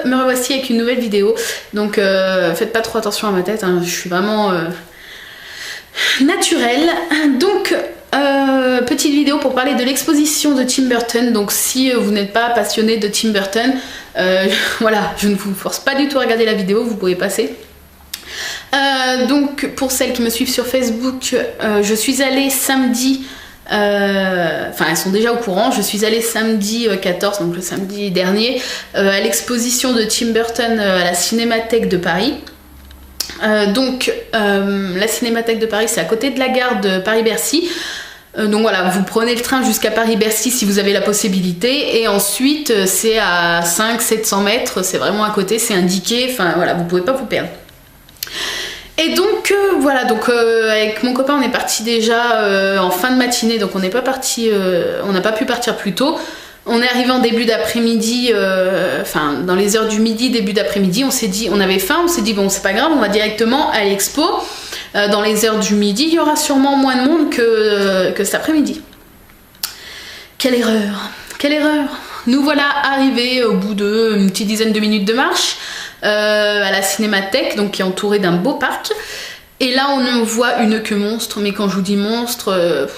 me revoici avec une nouvelle vidéo. Donc faites pas trop attention à ma tête, hein. Je suis vraiment naturelle. Donc petite vidéo pour parler de l'exposition de Tim Burton. Donc si vous n'êtes pas passionné de Tim Burton, voilà, je ne vous force pas du tout à regarder la vidéo, vous pouvez passer. Donc pour celles qui me suivent sur Facebook, je suis allée samedi, enfin elles sont déjà au courant, je suis allée samedi 14, donc le samedi dernier, à l'exposition de Tim Burton à la Cinémathèque de Paris. La Cinémathèque de Paris, c'est à côté de la gare de Paris-Bercy. Donc voilà, vous prenez le train jusqu'à Paris-Bercy si vous avez la possibilité, et ensuite c'est à 500-700 mètres, c'est vraiment à côté, c'est indiqué, enfin voilà, vous pouvez pas vous perdre. Et donc voilà, donc avec mon copain on est parti déjà en fin de matinée, donc on n'est pas parti, on n'a pas pu partir plus tôt. On est arrivé en début d'après-midi, enfin dans les heures du midi, début d'après-midi, on s'est dit, on avait faim, on s'est dit bon c'est pas grave, on va directement à l'expo. Dans les heures du midi, il y aura sûrement moins de monde que cet après-midi. Quelle erreur, quelle erreur! Nous voilà arrivés au bout d'une petite dizaine de minutes de marche à la Cinémathèque, donc qui est entourée d'un beau parc. Et là on voit une queue monstre, mais quand je vous dis monstre,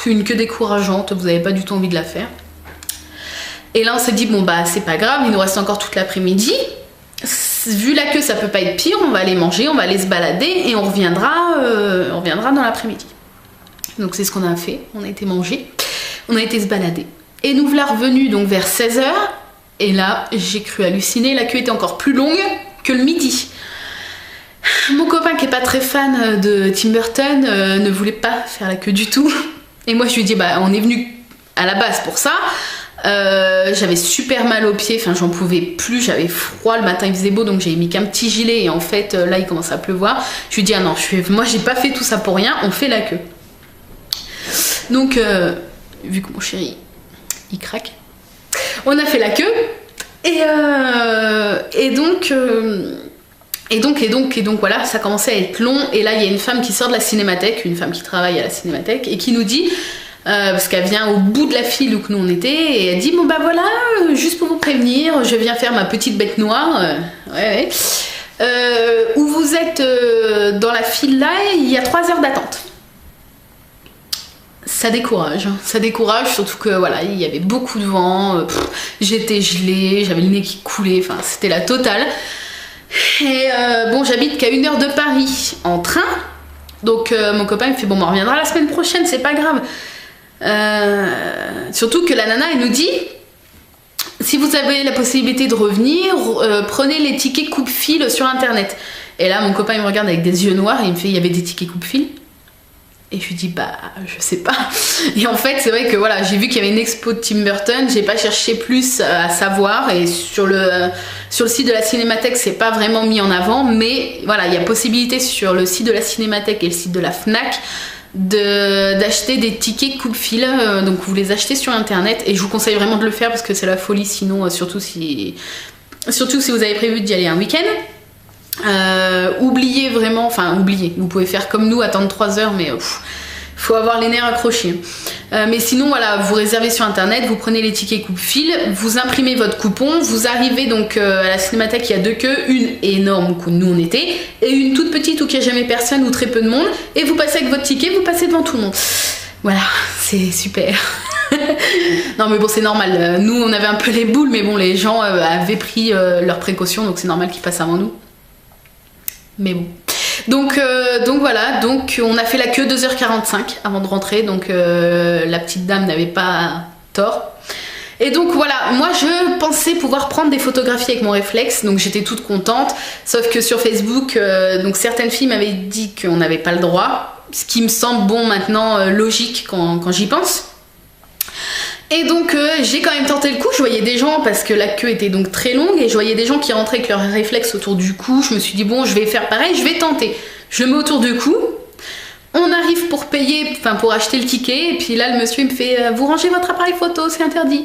une queue décourageante, vous n'avez pas du tout envie de la faire. Et là on s'est dit bon bah c'est pas grave, il nous reste encore toute l'après-midi. Vu la queue ça peut pas être pire, on va aller manger, on va aller se balader et on reviendra dans l'après-midi. Donc c'est ce qu'on a fait, on a été manger, on a été se balader. Et nous voilà revenus donc vers 16 h, et là j'ai cru halluciner, la queue était encore plus longue que le midi. Mon copain qui est pas très fan de Tim Burton ne voulait pas faire la queue du tout. Et moi je lui ai dit bah on est venu à la base pour ça. J'avais super mal aux pieds, enfin j'en pouvais plus, j'avais froid, le matin il faisait beau donc j'avais mis qu'un petit gilet et en fait là il commence à pleuvoir. Je lui dis ah non, moi j'ai pas fait tout ça pour rien, on fait la queue. Donc vu que mon chéri il craque, on a fait la queue et donc voilà, ça commençait à être long et là il y a une femme qui sort de la cinémathèque, une femme qui travaille à la cinémathèque et qui nous dit parce qu'elle vient au bout de la file où nous on était et elle dit bon bah voilà, juste pour vous prévenir, je viens faire ma petite bête noire, où vous êtes dans la file là, il y a 3 heures d'attente. Ça décourage, surtout que voilà, il y avait beaucoup de vent, j'étais gelée, j'avais le nez qui coulait, enfin c'était la totale. Et bon, j'habite qu'à 1 heure de Paris en train, donc mon copain me fait bon on reviendra la semaine prochaine, c'est pas grave. Surtout que la nana elle nous dit si vous avez la possibilité de revenir, prenez les tickets coupe-fil sur internet. Et là mon copain il me regarde avec des yeux noirs et il me fait il y avait des tickets coupe-fil. Et je lui dis bah je sais pas. Et en fait c'est vrai que voilà, j'ai vu qu'il y avait une expo de Tim Burton, j'ai pas cherché plus à savoir et sur le site de la Cinémathèque c'est pas vraiment mis en avant, mais voilà il y a possibilité sur le site de la Cinémathèque et le site de la Fnac d'acheter des tickets coupe-fil, donc vous les achetez sur internet et je vous conseille vraiment de le faire parce que c'est la folie sinon, surtout si vous avez prévu d'y aller un week-end. Oubliez vraiment, enfin oubliez, vous pouvez faire comme nous, attendre 3 heures mais faut avoir les nerfs accrochés. Mais sinon voilà, vous réservez sur internet, vous prenez les tickets coupe-fil, vous imprimez votre coupon, vous arrivez donc à la Cinémathèque, il y a 2 queues, une énorme où nous on était, et une toute petite où il n'y a jamais personne ou très peu de monde, et vous passez avec votre ticket, vous passez devant tout le monde. Voilà, c'est super. Non mais bon c'est normal, nous on avait un peu les boules, mais bon les gens avaient pris leurs précautions, donc c'est normal qu'ils passent avant nous. Mais bon. Donc voilà, donc on a fait la queue 2h45 avant de rentrer, donc la petite dame n'avait pas tort. Et donc voilà, moi je pensais pouvoir prendre des photographies avec mon réflexe, donc j'étais toute contente, sauf que sur Facebook, donc certaines filles m'avaient dit qu'on n'avait pas le droit, ce qui me semble bon maintenant logique quand j'y pense. Et donc j'ai quand même tenté le coup, je voyais des gens, parce que la queue était donc très longue, et je voyais des gens qui rentraient avec leur réflexe autour du cou, je me suis dit bon je vais faire pareil, je vais tenter. Je le mets autour du cou, on arrive pour payer, enfin pour acheter le ticket, et puis là le monsieur il me fait vous rangez votre appareil photo, c'est interdit.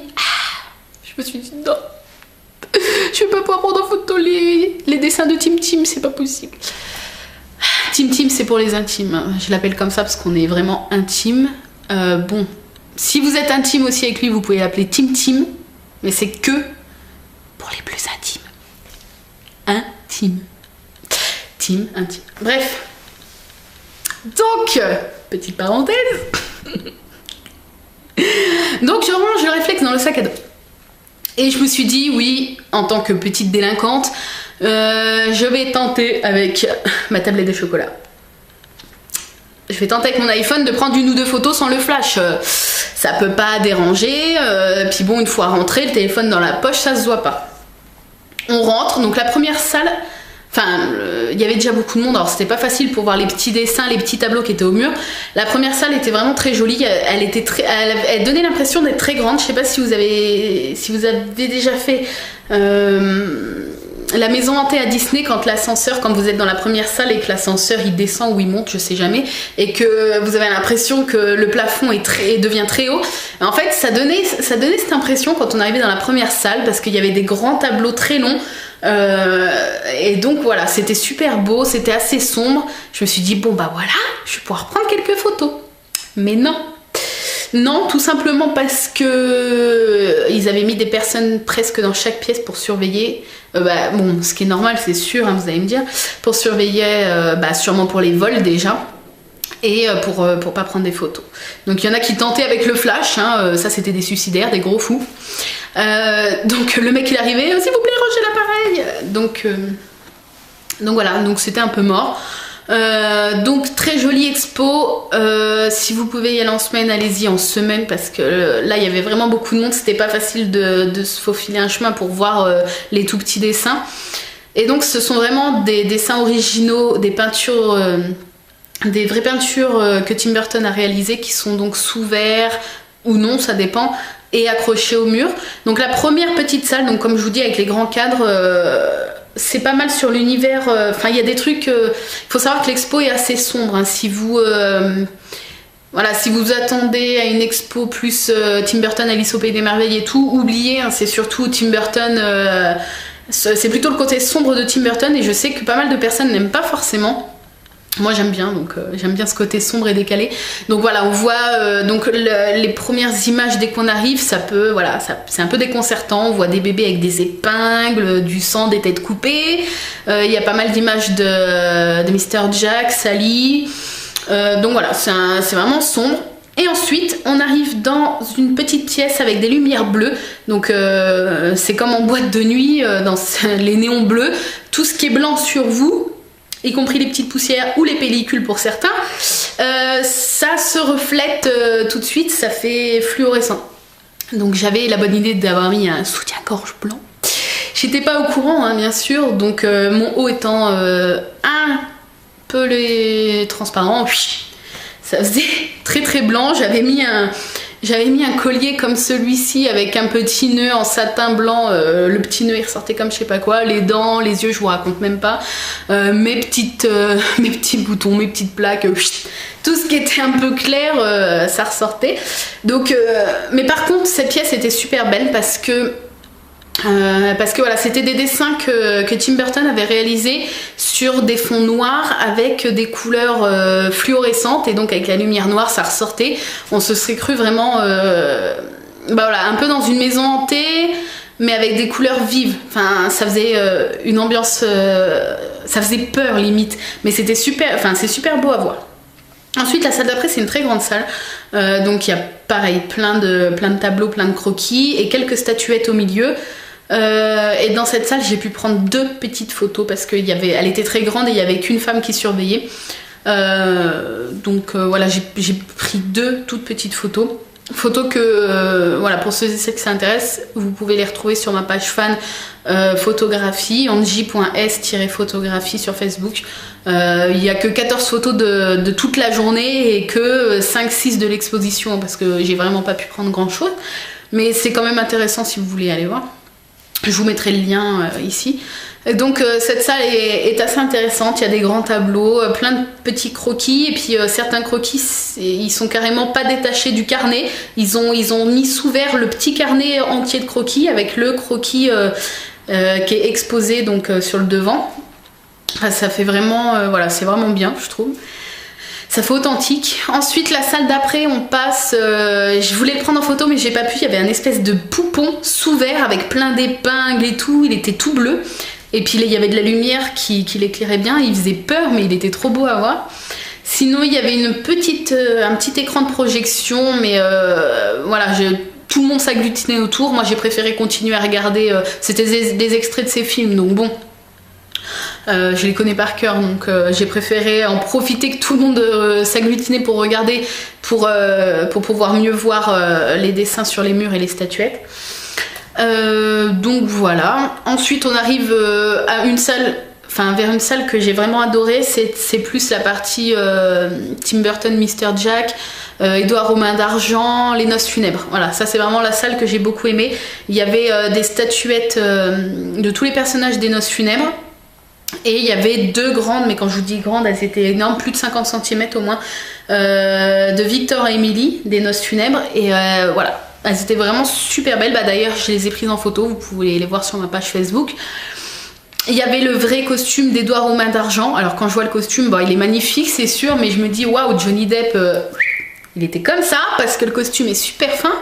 Je me suis dit non, je vais pas pouvoir prendre en photo les dessins de Tim Tim, c'est pas possible. Tim Tim c'est pour les intimes, je l'appelle comme ça parce qu'on est vraiment intime. Bon, si vous êtes intime aussi avec lui, vous pouvez l'appeler Tim Tim, mais c'est que pour les plus intimes. intime. Intime. Bref. Donc, petite parenthèse. Donc je range le réflexe dans le sac à dos. Et je me suis dit, oui, en tant que petite délinquante, je vais tenter avec ma tablette de chocolat. Je vais tenter avec mon iPhone de prendre une ou deux photos sans le flash. Ça peut pas déranger. Puis bon, une fois rentré, le téléphone dans la poche, ça se voit pas. On rentre, donc la première salle... Enfin, il y avait déjà beaucoup de monde, alors c'était pas facile pour voir les petits dessins, les petits tableaux qui étaient au mur. La première salle était vraiment très jolie, elle donnait l'impression d'être très grande. Je sais pas si vous avez déjà fait la maison hantée à Disney, quand vous êtes dans la première salle et que l'ascenseur il descend ou il monte, je sais jamais, et que vous avez l'impression que le plafond devient très haut. En fait, ça donnait cette impression quand on arrivait dans la première salle, parce qu'il y avait des grands tableaux très longs. Et donc voilà, c'était super beau, c'était assez sombre. Je me suis dit, bon bah voilà, je vais pouvoir prendre quelques photos. Mais non, tout simplement parce que ils avaient mis des personnes presque dans chaque pièce pour surveiller. Bon, ce qui est normal, c'est sûr, hein, vous allez me dire, pour surveiller, sûrement pour les vols déjà. Et pour pas prendre des photos. Donc il y en a qui tentaient avec le flash, hein, ça c'était des suicidaires, des gros fous. Donc le mec il arrivait, s'il vous plaît rangez l'appareil. Donc voilà, donc c'était un peu mort. Donc très jolie expo. Si vous pouvez y aller en semaine, allez-y en semaine, parce que là il y avait vraiment beaucoup de monde, c'était pas facile de se faufiler un chemin pour voir les tout petits dessins. Et donc ce sont vraiment des dessins originaux, des peintures... des vraies peintures que Tim Burton a réalisées, qui sont donc sous verre ou non, ça dépend, et accrochées au mur. Donc la première petite salle, donc comme je vous dis avec les grands cadres, c'est pas mal sur l'univers. Enfin il y a des trucs, il faut savoir que l'expo est assez sombre, hein. Si vous attendez à une expo plus Tim Burton, Alice au Pays des Merveilles et tout, oubliez, hein, c'est surtout Tim Burton, c'est plutôt le côté sombre de Tim Burton, et je sais que pas mal de personnes n'aiment pas forcément. Moi j'aime bien, donc j'aime bien ce côté sombre et décalé. Donc voilà, on voit donc les premières images dès qu'on arrive, c'est un peu déconcertant. On voit des bébés avec des épingles, du sang, des têtes coupées. Il y a pas mal d'images de Mr. Jack, Sally. Donc voilà, c'est vraiment sombre. Et ensuite, on arrive dans une petite pièce avec des lumières bleues. Donc c'est comme en boîte de nuit, dans les néons bleus. Tout ce qui est blanc sur vous, y compris les petites poussières ou les pellicules pour certains, ça se reflète tout de suite, ça fait fluorescent. Donc j'avais la bonne idée d'avoir mis un soutien-gorge blanc. J'étais pas au courant, hein, bien sûr, donc mon haut étant un peu transparent, ça faisait très très blanc. J'avais mis un collier comme celui-ci avec un petit nœud en satin blanc. Le petit nœud il ressortait comme je sais pas quoi. Les dents, les yeux, je vous raconte même pas. Mes petits boutons, mes petites plaques, tout ce qui était un peu clair, ça ressortait. Donc, mais par contre, cette pièce était super belle parce que voilà, c'était des dessins que Tim Burton avait réalisés sur des fonds noirs avec des couleurs fluorescentes, et donc avec la lumière noire ça ressortait. On se serait cru vraiment voilà, un peu dans une maison hantée, mais avec des couleurs vives. Enfin, ça faisait une ambiance, ça faisait peur limite, mais c'était super, enfin c'est super beau à voir. Ensuite, la salle d'après, c'est une très grande salle. Donc il y a pareil, plein de tableaux, plein de croquis et quelques statuettes au milieu. Et dans cette salle, j'ai pu prendre 2 petites photos parce qu'elle était très grande et il n'y avait qu'une femme qui surveillait. Donc voilà, j'ai pris 2 toutes petites photos. Photos que, voilà, pour ceux et celles que ça intéresse, vous pouvez les retrouver sur ma page fan photographie, angie.s-photographie sur Facebook. Il n'y a que 14 photos de toute la journée et que 5-6 de l'exposition, parce que j'ai vraiment pas pu prendre grand chose. Mais c'est quand même intéressant si vous voulez aller voir. Je vous mettrai le lien ici. Et donc cette salle est assez intéressante, il y a des grands tableaux, plein de petits croquis, et puis certains croquis, ils sont carrément pas détachés du carnet, ils ont mis sous verre le petit carnet entier de croquis avec le croquis qui est exposé donc sur le devant. Enfin, ça fait vraiment, voilà, c'est vraiment bien je trouve. Ça fait authentique. Ensuite, la salle d'après, on passe... je voulais le prendre en photo, mais j'ai pas pu. Il y avait un espèce de poupon sous verre avec plein d'épingles et tout. Il était tout bleu. Et puis il y avait de la lumière qui l'éclairait bien, il faisait peur mais il était trop beau à voir. Sinon il y avait un petit écran de projection, mais voilà, tout le monde s'agglutinait autour. Moi j'ai préféré continuer à regarder, c'était des extraits de ces films, donc bon, je les connais par cœur, donc j'ai préféré en profiter que tout le monde s'agglutinait pour regarder, pour pouvoir mieux voir les dessins sur les murs et les statuettes. Donc voilà. Ensuite on arrive à une salle, vers une salle que j'ai vraiment adorée. C'est plus la partie Tim Burton, Mr. Jack, Édouard aux mains d'argent, Les Noces funèbres. Voilà, ça c'est vraiment la salle que j'ai beaucoup aimée. Il y avait des statuettes de tous les personnages des Noces funèbres. Et il y avait 2 grandes, mais quand je vous dis grandes, elles étaient énormes, plus de 50 cm au moins, de Victor et Emily, des Noces funèbres. Et voilà, elles étaient vraiment super belles. D'ailleurs, je les ai prises en photo, vous pouvez les voir sur ma page Facebook. Il y avait le vrai costume d'Édouard aux mains d'argent. Alors quand je vois le costume, il est magnifique, c'est sûr, mais je me dis, waouh, Johnny Depp, il était comme ça, parce que le costume est super fin.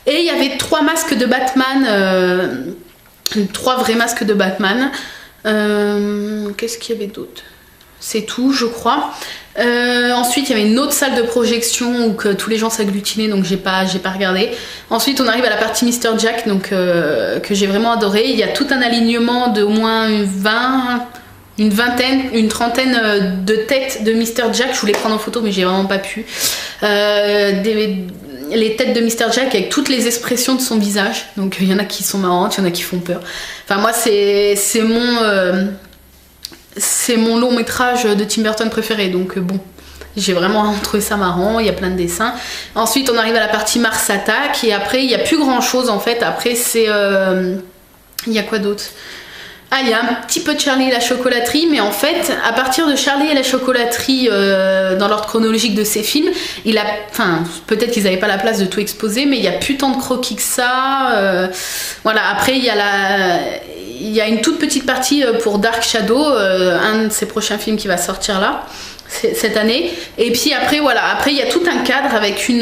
Et il y avait 3 masques de Batman, 3 vrais masques de Batman. Qu'est-ce qu'il y avait d'autre? C'est tout, je crois. Ensuite il y avait une autre salle de projection où tous les gens s'agglutinaient, donc j'ai pas regardé. Ensuite on arrive à la partie Mr. Jack, donc que j'ai vraiment adoré. Il y a tout un alignement de au moins une trentaine de têtes de Mr. Jack. Je voulais prendre en photo mais j'ai vraiment pas pu. Les têtes de Mr. Jack avec toutes les expressions de son visage. Donc il y en a qui sont marrantes, il y en a qui font peur. Enfin moi c'est mon long métrage de Tim Burton préféré, donc bon, j'ai vraiment trouvé ça marrant. Il y a plein de dessins. Ensuite on arrive à la partie Mars Attack et après il n'y a plus grand chose en fait. Après c'est il y a quoi d'autre? Ah, il y a un petit peu de Charlie et la chocolaterie, mais en fait, à partir de Charlie et la chocolaterie, dans l'ordre chronologique de ces films, peut-être qu'ils n'avaient pas la place de tout exposer, mais il n'y a plus tant de croquis que ça. Voilà, après, il y a une toute petite partie pour Dark Shadow, un de ses prochains films qui va sortir là, cette année. Et puis après, voilà, après, il y a tout un cadre avec une